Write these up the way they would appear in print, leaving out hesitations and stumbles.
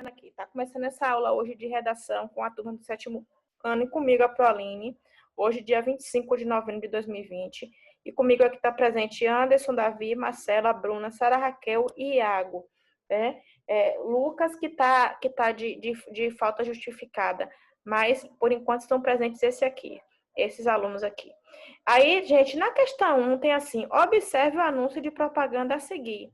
aqui. Tá começando essa aula hoje de redação com a turma do 7º ano e comigo, a Proaline. Hoje, dia 25 de novembro de 2020. E comigo aqui está presente Anderson, Davi, Marcela, Bruna, Sara Raquel e Iago. Né? Lucas, que tá de falta justificada. Mas, por enquanto, estão presentes esses alunos aqui. Aí, gente, na questão 1 tem assim, observe o anúncio de propaganda a seguir.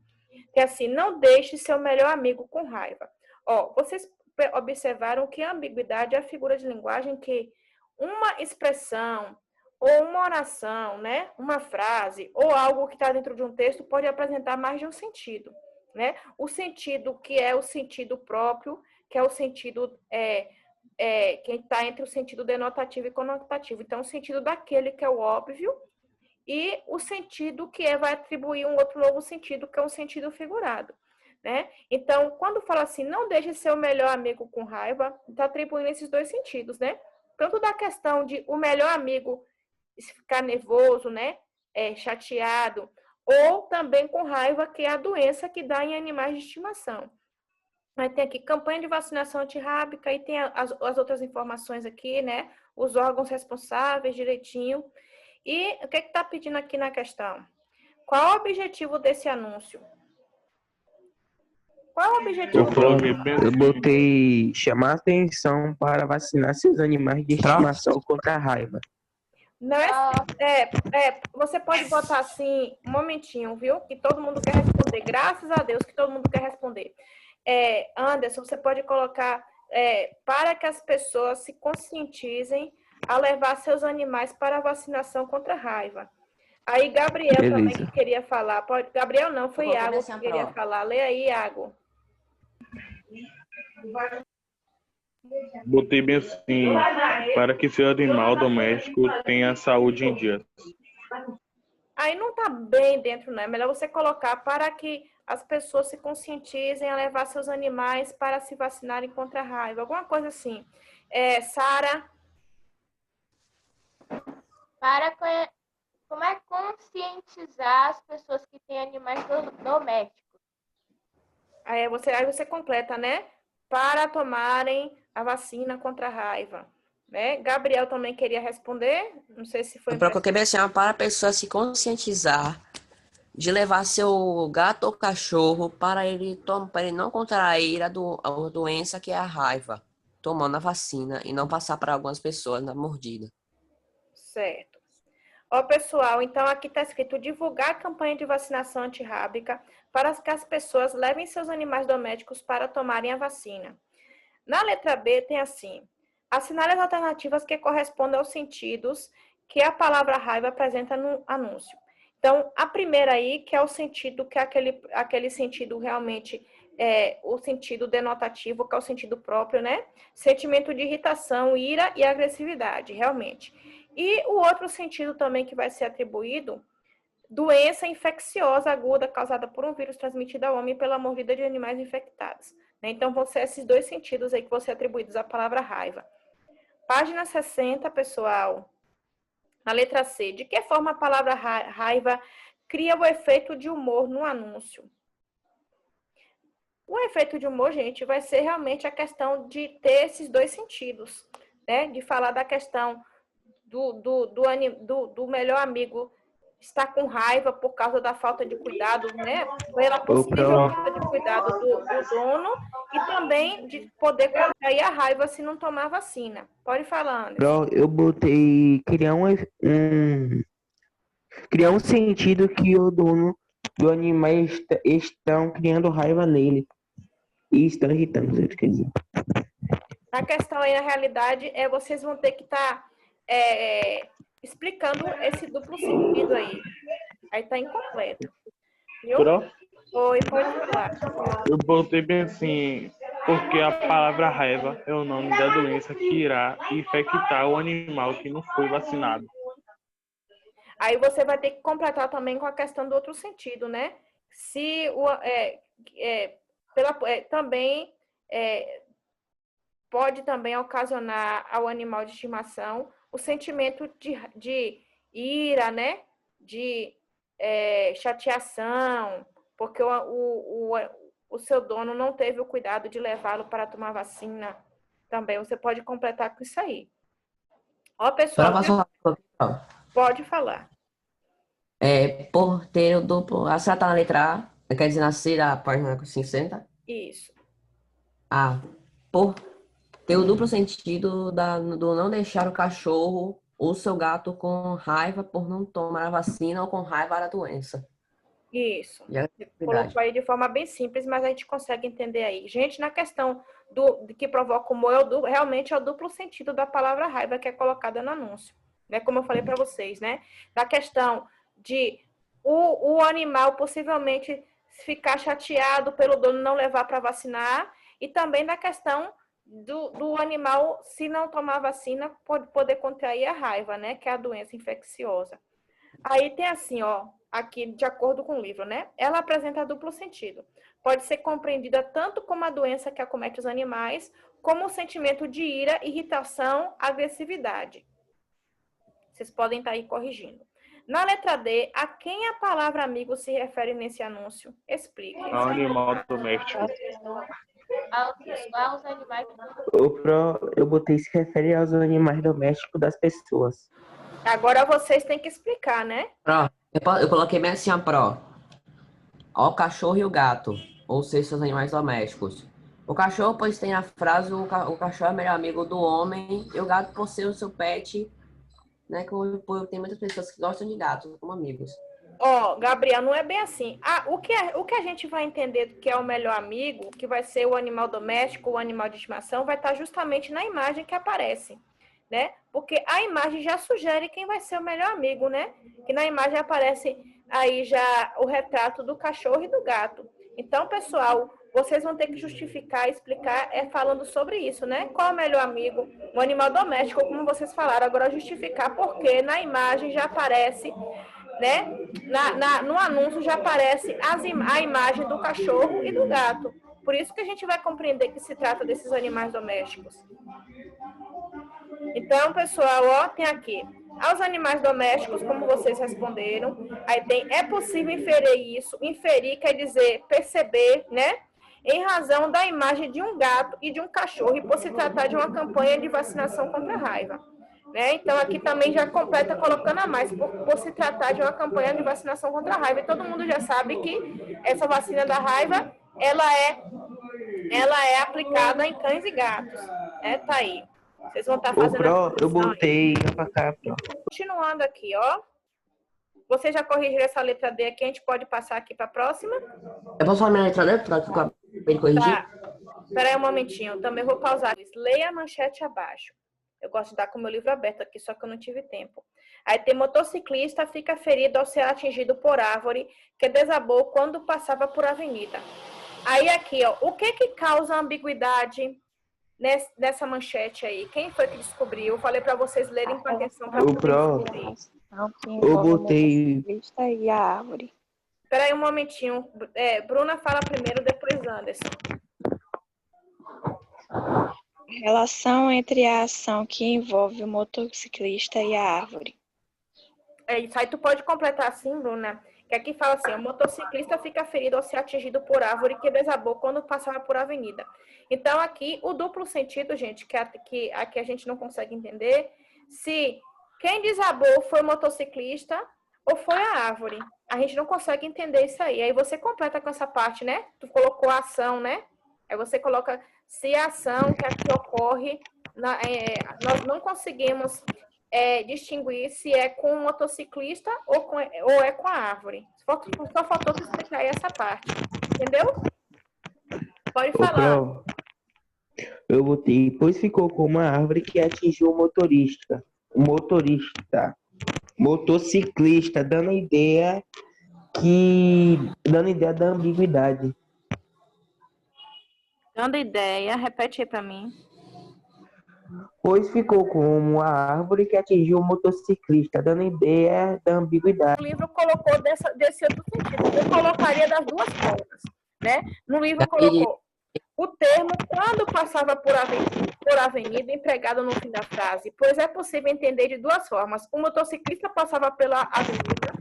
Que assim, não deixe seu melhor amigo com raiva. Ó, vocês observaram que a ambiguidade é a figura de linguagem que uma expressão ou uma oração, né, uma frase ou algo que está dentro de um texto pode apresentar mais de um sentido, né? O sentido que é o sentido próprio, que é o sentido que está entre o sentido denotativo e conotativo. Então, o sentido daquele que é o óbvio e o sentido que vai atribuir um outro novo sentido, que é um sentido figurado, né? Então, quando fala assim, não deixe seu melhor amigo com raiva, está atribuindo esses dois sentidos, né? Tanto da questão de o melhor amigo ficar nervoso, né? Chateado, ou também com raiva, que é a doença que dá em animais de estimação. Aí tem aqui campanha de vacinação antirrábica, e tem as outras informações aqui, né? Os órgãos responsáveis direitinho. E o que está pedindo aqui na questão? Qual o objetivo desse anúncio? Qual o objetivo desse anúncio? Eu botei chamar atenção para vacinar seus animais de estimação contra a raiva. Não você pode botar assim, um momentinho, viu? Que todo mundo quer responder. Graças a Deus que todo mundo quer responder. Anderson, você pode colocar para que as pessoas se conscientizem a levar seus animais para a vacinação contra a raiva. Aí, Gabriel Beleza. também que queria falar. Gabriel não, foi Iago que queria falar. Lê aí, Iago. Botei bem assim, para que seu animal doméstico tenha saúde em dia. Aí não tá bem dentro, né? É melhor você colocar para que as pessoas se conscientizem a levar seus animais para se vacinarem contra a raiva. Alguma coisa assim. Sara? Como é conscientizar as pessoas que têm animais domésticos? Aí você completa, né? Para tomarem a vacina contra a raiva. Né? Gabriel também queria responder. Não sei se foi. Eu coloquei bem assim, para a pessoa se conscientizar de levar seu gato ou cachorro para ele não contrair a doença que é a raiva, tomando a vacina e não passar para algumas pessoas na mordida. Certo. Ó, pessoal, então aqui está escrito divulgar a campanha de vacinação antirrábica para que as pessoas levem seus animais domésticos para tomarem a vacina. Na letra B tem assim, assinale as alternativas que correspondem aos sentidos que a palavra raiva apresenta no anúncio. Então, a primeira aí, que é o sentido, que é aquele sentido realmente, o sentido denotativo, que é o sentido próprio, né? Sentimento de irritação, ira e agressividade, realmente. E o outro sentido também que vai ser atribuído, doença infecciosa aguda causada por um vírus transmitido ao homem pela mordida de animais infectados. Então, vão ser esses dois sentidos aí que vão ser atribuídos à palavra raiva. Página 60, pessoal. Na letra C, de que forma a palavra raiva cria o efeito de humor no anúncio? O efeito de humor, gente, vai ser realmente a questão de ter esses dois sentidos, né? De falar da questão do melhor amigo estar com raiva por causa da falta de cuidado, né? Pela possível falta de cuidado do dono e também de poder contrair a raiva se não tomar vacina. Pode falar, Anderson. Eu botei criar um sentido que o dono do animal estão criando raiva nele e estão irritando, quer dizer. A questão aí, na realidade, vocês vão ter que estar explicando esse duplo sentido aí. Aí tá incompleto. Viu? Oi, pode falar. Eu botei bem assim, porque a palavra raiva é o nome da doença que irá infectar o animal que não foi vacinado. Aí você vai ter que completar também com a questão do outro sentido, né? Se também pode também ocasionar ao animal de estimação o sentimento de ira, né? De chateação, porque o o seu dono não teve o cuidado de levá-lo para tomar vacina. Também você pode completar com isso aí. Ó, pessoal, Agora eu posso falar. pode falar. Por ter o duplo. A senhora tá na letra A, quer dizer, na C da página 60. Isso. A. Por ter o duplo sentido do não deixar o cachorro ou seu gato com raiva por não tomar a vacina ou com raiva da doença. Isso. E a Você atividade. colocou aí de forma bem simples, mas a gente consegue entender aí. Gente, na questão de que provoca o humor, realmente é o duplo sentido da palavra raiva que é colocada no anúncio. Né? Como eu falei para vocês, né? Da questão de o animal possivelmente ficar chateado pelo dono não levar para vacinar, e também da questão do animal, se não tomar vacina, pode poder contrair a raiva, né? Que é a doença infecciosa. Aí tem assim, ó, aqui de acordo com o livro, né? Ela apresenta duplo sentido. Pode ser compreendida tanto como a doença que acomete os animais, como o sentimento de ira, irritação, agressividade. Vocês podem estar aí corrigindo. Na letra D, a quem a palavra amigo se refere nesse anúncio? Explique. Ao animal doméstico. Aos animais. Eu botei se refere aos animais domésticos das pessoas. Agora vocês têm que explicar, né? Pró. Eu coloquei bem assim, ó, pró. Ó, o cachorro e o gato, ou seja, seus animais domésticos. O cachorro, pois tem a frase, o cachorro é o melhor amigo do homem, e o gato, por ser o seu pet, né? Tem muitas pessoas que gostam de gatos como amigos. Ó, Gabriel, não é bem assim. O que a gente vai entender que é o melhor amigo, que vai ser o animal doméstico, o animal de estimação, vai estar justamente na imagem que aparece, né? Porque a imagem já sugere quem vai ser o melhor amigo, né? Que na imagem aparece aí já o retrato do cachorro e do gato. Então, pessoal, vocês vão ter que justificar, explicar, falando sobre isso, né? Qual é o melhor amigo? O animal doméstico, como vocês falaram. Agora, justificar porque na imagem já aparece, né? No anúncio já aparece a imagem do cachorro e do gato. Por isso que a gente vai compreender que se trata desses animais domésticos. Então, pessoal, ó, tem aqui. Aos animais domésticos, como vocês responderam, aí tem, é possível inferir isso. Inferir quer dizer perceber, né? Em razão da imagem de um gato e de um cachorro, e por se tratar de uma campanha de vacinação contra a raiva. Né? Então, aqui também já completa colocando a mais, por se tratar de uma campanha de vacinação contra a raiva. E todo mundo já sabe que essa vacina da raiva, ela é aplicada em cães e gatos. Tá aí. Vocês vão estar fazendo Eu botei pra cá, pró. Continuando aqui, ó. Vocês já corrigiram essa letra D aqui, a gente pode passar aqui para a próxima? Eu posso falar minha letra D, pró, que eu acabei de corrigir? Tá. Espera aí um momentinho, também vou pausar. Leia a manchete abaixo. Eu gosto de dar com o meu livro aberto aqui, só que eu não tive tempo. Aí tem motociclista fica ferido ao ser atingido por árvore que desabou quando passava por avenida. Aí aqui, ó, o que causa ambiguidade nessa manchete aí? Quem foi que descobriu? Eu falei para vocês lerem com atenção para descobrir. Eu botei. E a árvore. Espera aí um momentinho. Bruna fala primeiro, depois Anderson. Relação entre a ação que envolve o motociclista e a árvore. É isso aí, tu pode completar assim, Bruna, que aqui fala assim, o motociclista fica ferido ao ser atingido por árvore que desabou quando passava por avenida. Então, aqui, o duplo sentido, gente, que aqui a gente não consegue entender, se quem desabou foi o motociclista ou foi a árvore. A gente não consegue entender isso aí. Aí você completa com essa parte, né? Tu colocou a ação, né? Aí você coloca se a ação que aqui ocorre, nós não conseguimos distinguir se é com o motociclista ou é com a árvore. Só faltou tu explicar aí essa parte. Entendeu? Pode falar. Eu botei, pois ficou com uma árvore que atingiu o motociclista, dando a ideia da ambiguidade. Dando ideia, repete aí pra mim. Pois ficou como a árvore que atingiu o motociclista, dando ideia da ambiguidade. O livro colocou desse outro sentido. Eu colocaria das duas formas, né? No livro colocou o termo quando passava por avenida empregado no fim da frase, pois é possível entender de duas formas. O motociclista passava pela avenida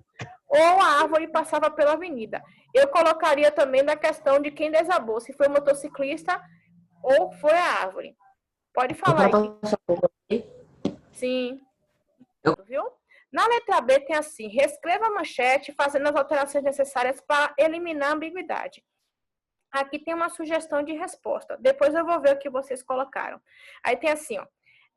ou a árvore passava pela avenida. Eu colocaria também na questão de quem desabou, se foi o motociclista ou foi a árvore. Pode falar aí. Sim. Viu? Na letra B tem assim, reescreva a manchete fazendo as alterações necessárias para eliminar a ambiguidade. Aqui tem uma sugestão de resposta. Depois eu vou ver o que vocês colocaram. Aí tem assim, ó.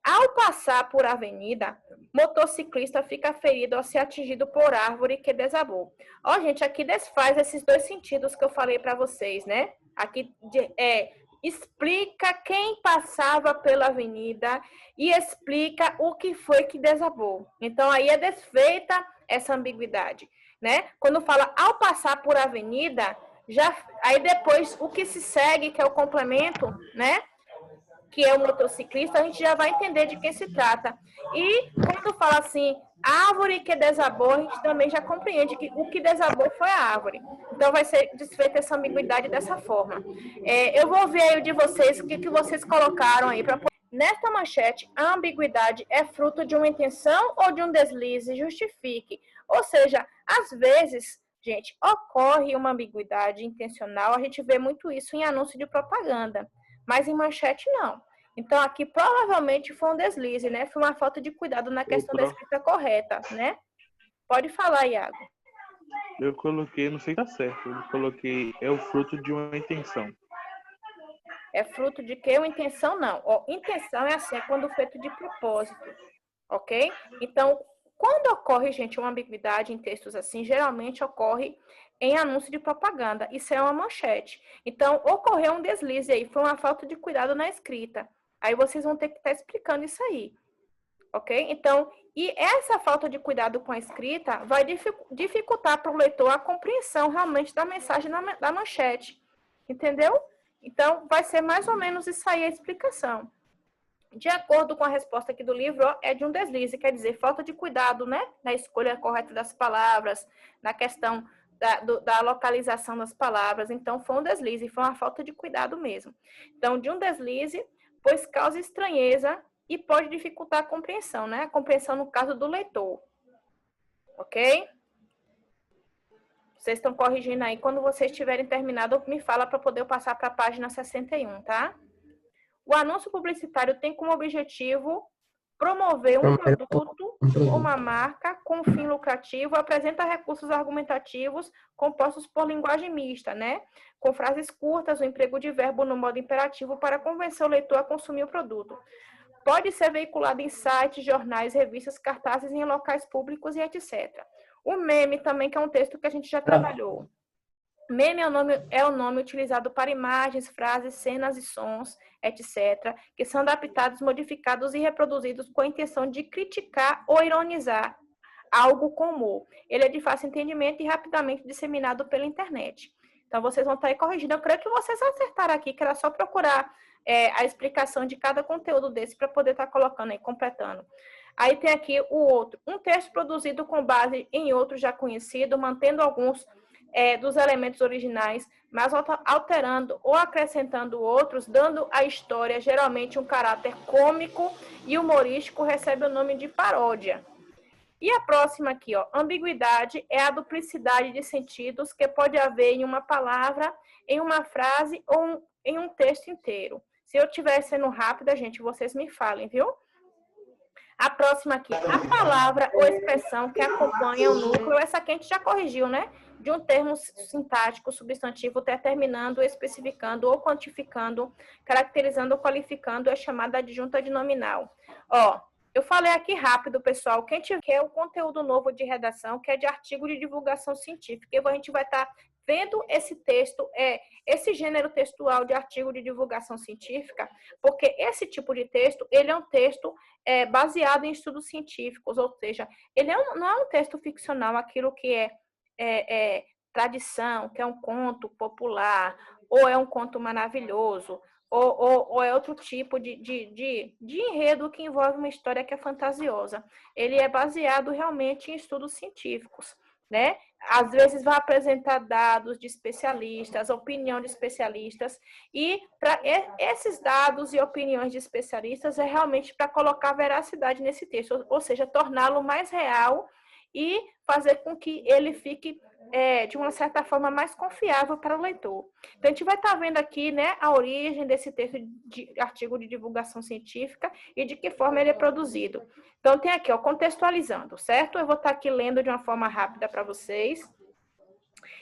Ao passar por avenida, motociclista fica ferido ao ser atingido por árvore que desabou. Ó, gente, aqui desfaz esses dois sentidos que eu falei para vocês, né? Aqui explica quem passava pela avenida e explica o que foi que desabou. Então, aí é desfeita essa ambiguidade, né? Quando fala ao passar por avenida, aí depois o que se segue, que é o complemento, né? Que é o motociclista, a gente já vai entender de quem se trata. E quando fala assim, árvore que desabou, a gente também já compreende que o que desabou foi a árvore. Então, vai ser desfeita essa ambiguidade dessa forma. Eu vou ver aí o de vocês, o que vocês colocaram aí. Nesta manchete, a ambiguidade é fruto de uma intenção ou de um deslize? Justifique. Ou seja, às vezes, gente, ocorre uma ambiguidade intencional, a gente vê muito isso em anúncio de propaganda. Mas em manchete, não. Então, aqui provavelmente foi um deslize, né? Foi uma falta de cuidado na questão da escrita correta, né? Pode falar, Iago. Eu coloquei, não sei se tá certo, eu coloquei, é o fruto de uma intenção. É fruto de quê? Uma intenção, não. Ó, intenção é assim, é quando feito de propósito, ok? Então, quando ocorre, gente, uma ambiguidade em textos assim, geralmente ocorre em anúncio de propaganda. Isso é uma manchete. Então, ocorreu um deslize aí, foi uma falta de cuidado na escrita. Aí vocês vão ter que estar explicando isso aí. Ok? Então, e essa falta de cuidado com a escrita vai dificultar para o leitor a compreensão realmente da mensagem da manchete. Entendeu? Então, vai ser mais ou menos isso aí a explicação. De acordo com a resposta aqui do livro, ó, é de um deslize, quer dizer, falta de cuidado, né? Na escolha correta das palavras, na questão da localização das palavras. Então, foi um deslize, foi uma falta de cuidado mesmo. Então, de um deslize, pois causa estranheza e pode dificultar a compreensão, né? A compreensão no caso do leitor. Ok? Vocês estão corrigindo aí. Quando vocês tiverem terminado, me fala para poder passar para a página 61, tá? O anúncio publicitário tem como objetivo promover um produto ou uma marca com fim lucrativo, apresenta recursos argumentativos compostos por linguagem mista, né? Com frases curtas, o emprego de verbo no modo imperativo para convencer o leitor a consumir o produto. Pode ser veiculado em sites, jornais, revistas, cartazes em locais públicos e etc. O meme também, que é um texto que a gente já trabalhou. Meme é o nome utilizado para imagens, frases, cenas e sons, etc., que são adaptados, modificados e reproduzidos com a intenção de criticar ou ironizar algo com humor. Ele é de fácil entendimento e rapidamente disseminado pela internet. Então, vocês vão estar aí corrigindo. Eu creio que vocês acertaram aqui, que era só procurar a explicação de cada conteúdo desse para poder estar colocando aí, completando. Aí tem aqui o outro. Um texto produzido com base em outro já conhecido, mantendo alguns dos elementos originais, mas alterando ou acrescentando outros, dando à história geralmente um caráter cômico e humorístico, recebe o nome de paródia. E a próxima aqui, ó, ambiguidade é a duplicidade de sentidos que pode haver em uma palavra, em uma frase ou em um texto inteiro. Se eu estiver sendo rápida, gente, vocês me falem, viu? A próxima aqui, a palavra ou expressão que acompanha o núcleo, essa aqui a gente já corrigiu, né? De um termo sintático, substantivo, determinando, especificando ou quantificando, caracterizando ou qualificando, é chamada adjunta de nominal. Ó, eu falei aqui rápido, pessoal. Quem tiver o conteúdo novo de redação, que é de artigo de divulgação científica, a gente vai estar vendo esse texto, esse gênero textual de artigo de divulgação científica, porque esse tipo de texto, ele é um texto baseado em estudos científicos, ou seja, ele não é um texto ficcional, aquilo que é tradição, que é um conto popular, ou é um conto maravilhoso, ou é outro tipo de enredo que envolve uma história que é fantasiosa. Ele é baseado realmente em estudos científicos, né? Às vezes vai apresentar dados de especialistas, opinião de especialistas, e para esses dados e opiniões de especialistas é realmente para colocar veracidade nesse texto, ou seja, torná-lo mais real e fazer com que ele fique, de uma certa forma, mais confiável para o leitor. Então, a gente vai estar vendo aqui, né, a origem desse texto de artigo de divulgação científica e de que forma ele é produzido. Então, tem aqui, ó, contextualizando, certo? Eu vou estar aqui lendo de uma forma rápida para vocês.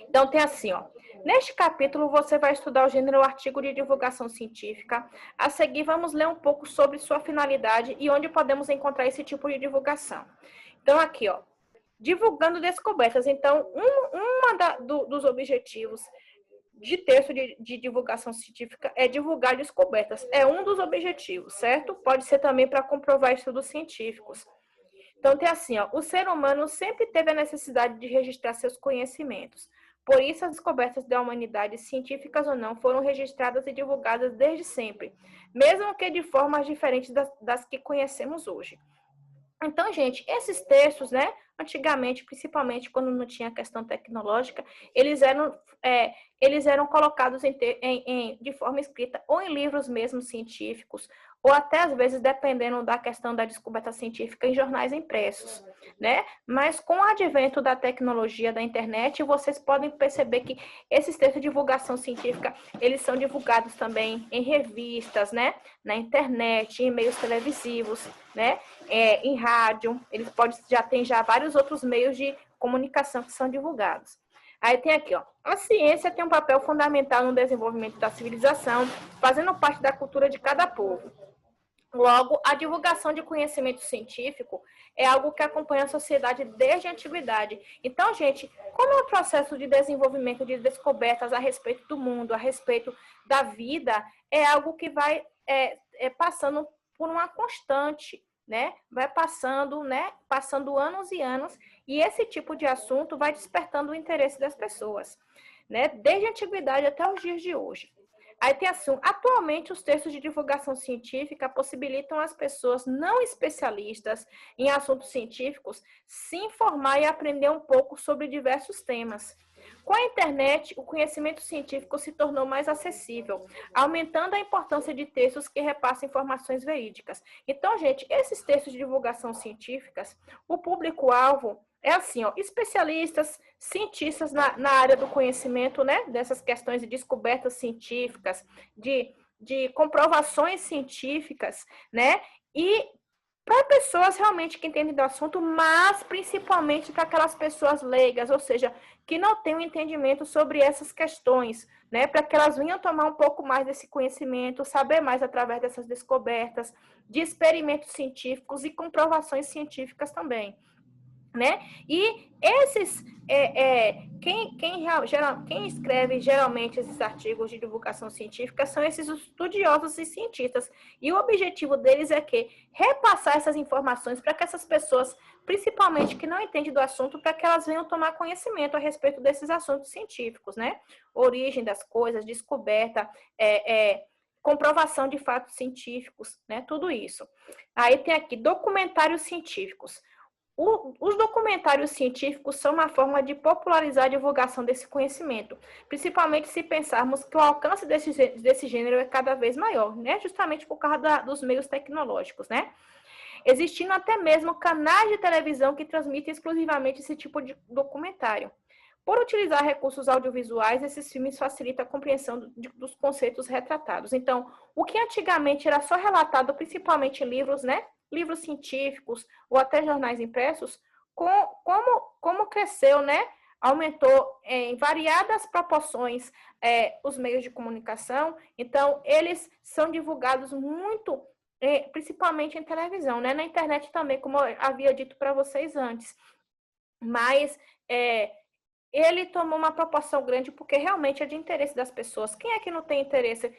Então, tem assim, ó. Neste capítulo, você vai estudar o gênero artigo de divulgação científica. A seguir, vamos ler um pouco sobre sua finalidade e onde podemos encontrar esse tipo de divulgação. Então, aqui, ó. Divulgando descobertas. Então, dos objetivos de texto de divulgação científica é divulgar descobertas. É um dos objetivos, certo? Pode ser também para comprovar estudos científicos. Então, tem assim, ó, o ser humano sempre teve a necessidade de registrar seus conhecimentos. Por isso, as descobertas da humanidade, científicas ou não, foram registradas e divulgadas desde sempre, mesmo que de formas diferentes das que conhecemos hoje. Então, gente, esses textos, né, antigamente, principalmente quando não tinha questão tecnológica, eles eram colocados de forma escrita ou em livros mesmo científicos, ou até, às vezes, dependendo da questão da descoberta científica, em jornais impressos, né? Mas com o advento da tecnologia da internet, vocês podem perceber que esses textos de divulgação científica, eles são divulgados também em revistas, né? Na internet, em meios televisivos, né? Em rádio, eles tem já vários outros meios de comunicação que são divulgados. Aí tem aqui, ó, a ciência tem um papel fundamental no desenvolvimento da civilização, fazendo parte da cultura de cada povo. Logo, a divulgação de conhecimento científico é algo que acompanha a sociedade desde a antiguidade. Então, gente, como é o processo de desenvolvimento de descobertas a respeito do mundo, a respeito da vida, é algo que vai passando por uma constante, né? Vai passando, né? Passando anos e anos, e esse tipo de assunto vai despertando o interesse das pessoas, né? Desde a antiguidade até os dias de hoje. Aí tem assim, atualmente os textos de divulgação científica possibilitam às pessoas não especialistas em assuntos científicos se informar e aprender um pouco sobre diversos temas. Com a internet, o conhecimento científico se tornou mais acessível, aumentando a importância de textos que repassam informações verídicas. Então, gente, esses textos de divulgação científicas, o público-alvo é assim, ó, especialistas, cientistas na área do conhecimento, né, dessas questões de descobertas científicas, de comprovações científicas, né, e para pessoas realmente que entendem do assunto, mas principalmente para aquelas pessoas leigas, ou seja, que não têm um entendimento sobre essas questões, né, para que elas venham tomar um pouco mais desse conhecimento, saber mais através dessas descobertas, de experimentos científicos e comprovações científicas também. Né? E esses, quem escreve geralmente esses artigos de divulgação científica são esses estudiosos e cientistas. E o objetivo deles é repassar essas informações para que essas pessoas, principalmente que não entendem do assunto, para que elas venham tomar conhecimento a respeito desses assuntos científicos, né? Origem das coisas, descoberta, comprovação de fatos científicos, né? Tudo isso. Aí tem aqui documentários científicos. Os documentários científicos são uma forma de popularizar a divulgação desse conhecimento, principalmente se pensarmos que o alcance desse gênero é cada vez maior, né? Justamente por causa dos meios tecnológicos, né? Existindo até mesmo canais de televisão que transmitem exclusivamente esse tipo de documentário. Por utilizar recursos audiovisuais, esses filmes facilitam a compreensão dos conceitos retratados. Então, o que antigamente era só relatado principalmente em livros, né? Livros científicos ou até jornais impressos, como cresceu, né? Aumentou em variadas proporções os meios de comunicação. Então, eles são divulgados muito, principalmente em televisão, né? Na internet também, como eu havia dito para vocês antes. Mas ele tomou uma proporção grande porque realmente é de interesse das pessoas. Quem é que não tem interesse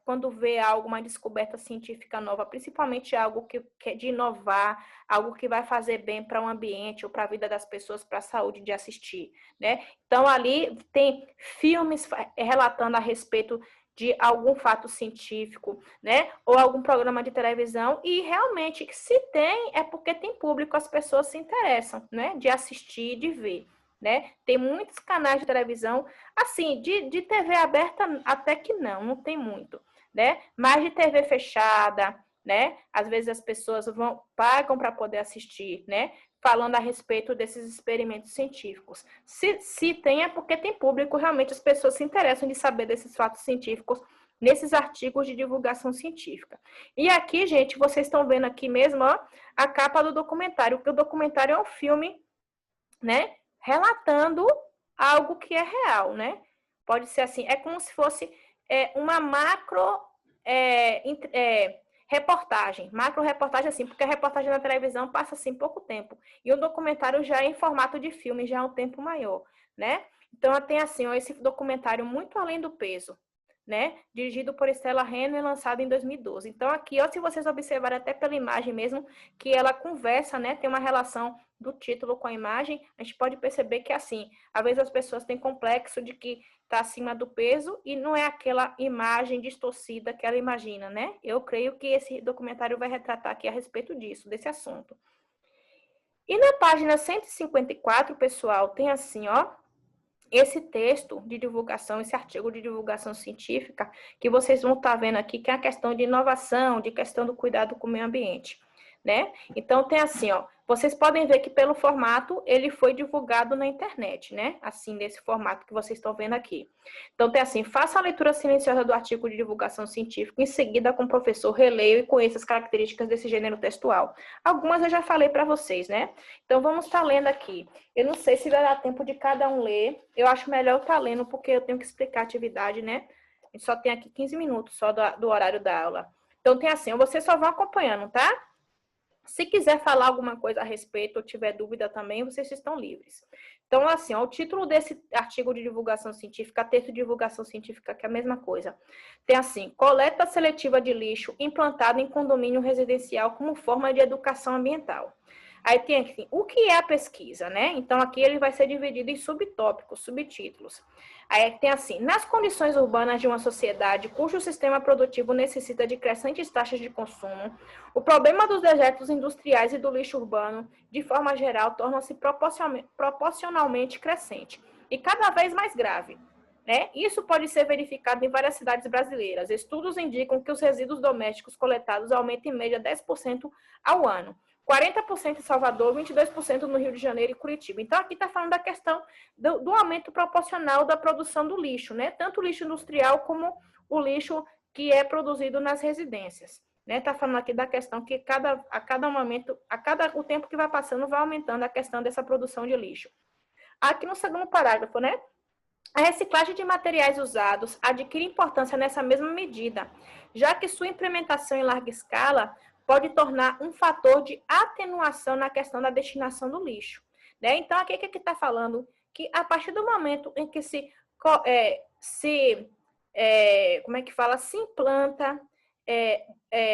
quando vê alguma descoberta científica nova, principalmente algo que é de inovar, algo que vai fazer bem para o ambiente ou para a vida das pessoas, para a saúde de assistir, né? Então, ali tem filmes relatando a respeito de algum fato científico, né? Ou algum programa de televisão, e realmente, se tem, é porque tem público, as pessoas se interessam, né? De assistir, de ver. Né? Tem muitos canais de televisão, assim, de TV aberta até que não tem muito, né? Mas de TV fechada, né? Às vezes as pessoas pagam para poder assistir, né? falando a respeito desses experimentos científicos. Se tem, é porque tem público, realmente as pessoas se interessam de saber desses fatos científicos nesses artigos de divulgação científica. E aqui, gente, vocês estão vendo aqui mesmo, ó, a capa do documentário, porque o documentário é um filme, né, relatando algo que é real, né? Pode ser assim, é como se fosse uma macro reportagem assim, porque a reportagem na televisão passa assim pouco tempo, e o documentário já é em formato de filme, já é um tempo maior, né? Então tem assim, ó, esse documentário Muito Além do Peso, né? Dirigido por Stella Renner, lançado em 2012. Então aqui, ó, se vocês observarem até pela imagem mesmo, que ela conversa, né? Tem uma relação do título com a imagem, a gente pode perceber que assim, às vezes as pessoas têm complexo de que está acima do peso e não é aquela imagem distorcida que ela imagina, né? Eu creio que esse documentário vai retratar aqui a respeito disso, desse assunto. E na página 154, pessoal, tem assim, ó, esse texto de divulgação, esse artigo de divulgação científica, que vocês vão estar vendo aqui, que é a questão de inovação, de questão do cuidado com o meio ambiente, né? Então, tem assim, ó, vocês podem ver que pelo formato, ele foi divulgado na internet, né? Assim, nesse formato que vocês estão vendo aqui. Então, tem assim, faça a leitura silenciosa do artigo de divulgação científica, em seguida, com o professor, releio e conheça as características desse gênero textual. Algumas eu já falei para vocês, né? Então, vamos estar lendo aqui. Eu não sei se vai dar tempo de cada um ler. Eu acho melhor eu estar lendo, porque eu tenho que explicar a atividade, né? A gente só tem aqui 15 minutos só do horário da aula. Então, tem assim, vocês só vão acompanhando, tá? Se quiser falar alguma coisa a respeito ou tiver dúvida também, vocês estão livres. Então, assim, ó, o título desse artigo de divulgação científica, texto de divulgação científica, que é a mesma coisa. Tem assim, coleta seletiva de lixo implantada em condomínio residencial como forma de educação ambiental. Aí tem aqui, o que é a pesquisa, né? Então, aqui ele vai ser dividido em subtópicos, subtítulos. Aí tem assim, nas condições urbanas de uma sociedade cujo sistema produtivo necessita de crescentes taxas de consumo, o problema dos dejetos industriais e do lixo urbano, de forma geral, torna-se proporcionalmente crescente e cada vez mais grave, né? Isso pode ser verificado em várias cidades brasileiras. Estudos indicam que os resíduos domésticos coletados aumentam em média 10% ao ano. 40% em Salvador, 22% no Rio de Janeiro e Curitiba. Então, aqui está falando da questão do aumento proporcional da produção do lixo, né? Tanto o lixo industrial como o lixo que é produzido nas residências. Né? Está falando aqui da questão que o tempo que vai passando, vai aumentando a questão dessa produção de lixo. Aqui no segundo parágrafo, né? A reciclagem de materiais usados adquire importância nessa mesma medida, já que sua implementação em larga escala pode tornar um fator de atenuação na questão da destinação do lixo. Né? Então, aqui o que está falando? Que a partir do momento em que se implanta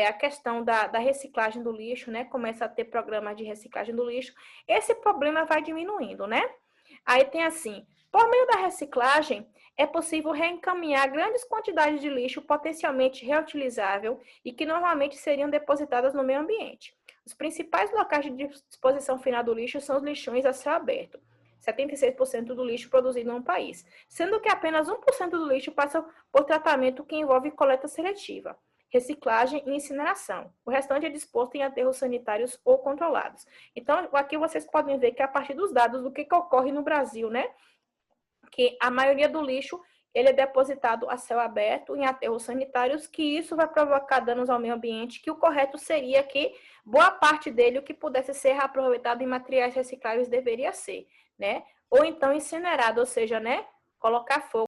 a questão da reciclagem do lixo, né? Começa a ter programas de reciclagem do lixo, esse problema vai diminuindo, né? Aí tem assim, por meio da reciclagem, é possível reencaminhar grandes quantidades de lixo potencialmente reutilizável e que normalmente seriam depositadas no meio ambiente. Os principais locais de disposição final do lixo são os lixões a céu aberto, 76% do lixo produzido no país, sendo que apenas 1% do lixo passa por tratamento que envolve coleta seletiva, reciclagem e incineração. O restante é disposto em aterros sanitários ou controlados. Então, aqui vocês podem ver que a partir dos dados do que ocorre no Brasil, né? Que a maioria do lixo ele é depositado a céu aberto em aterros sanitários, que isso vai provocar danos ao meio ambiente, que o correto seria que boa parte dele, o que pudesse ser reaproveitado em materiais recicláveis, deveria ser, né? Ou então incinerado, ou seja, né? Colocar fogo